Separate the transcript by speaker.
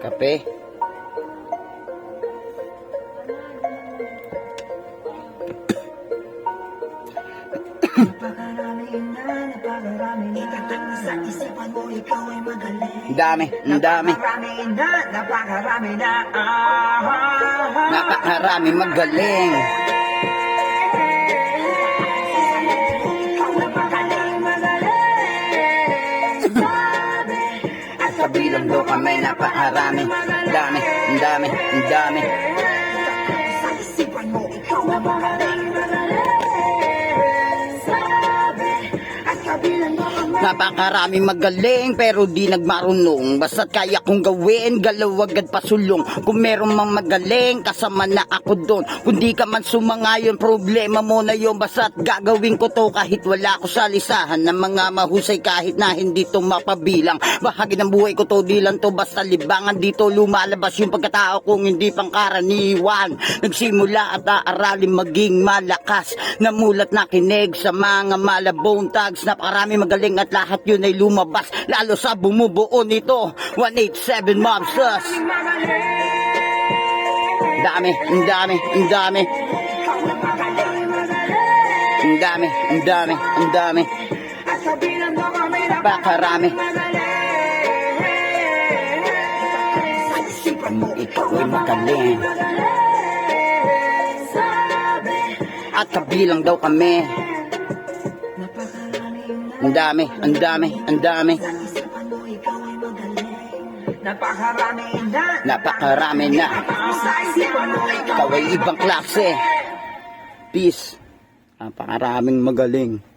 Speaker 1: Kape. Ang dami, ang dami. Napakarami magaling. Kabilang daw kami, napakarami. Ang dami, ang dami, ang dami. Napakarami magaling pero di nagmarunong. Basta't kaya kong gawin, galaw agad pasulong. Kung meron mang magaling, kasama na ako doon. Kung di ka man sumangayon, problema mo na yun. Basta't gagawin ko to kahit wala ko sa lisahan ng mga mahusay kahit na hindi to mapabilang. Bahagi ng buhay ko to, di lang to basta libangan. Dito lumalabas yung pagkatao kong hindi pangkaraniwan. Nagsimula at aaralin maging malakas. Namulat na kinig sa mga malabong tags. Napakarami magaling at lahat yun ay lumabas. Lalo sa bumubuo nito 187 Mobsters. Dami, ang dami, ang dami. Ang dami, ang dami, ang dami. Napakarami. Ikaw ay magaling. At kabilang daw kami. Ang dami, ang dami, ang dami. Napakarami na. Ikaw ay ibang klase. Peace. Napakaraming magaling.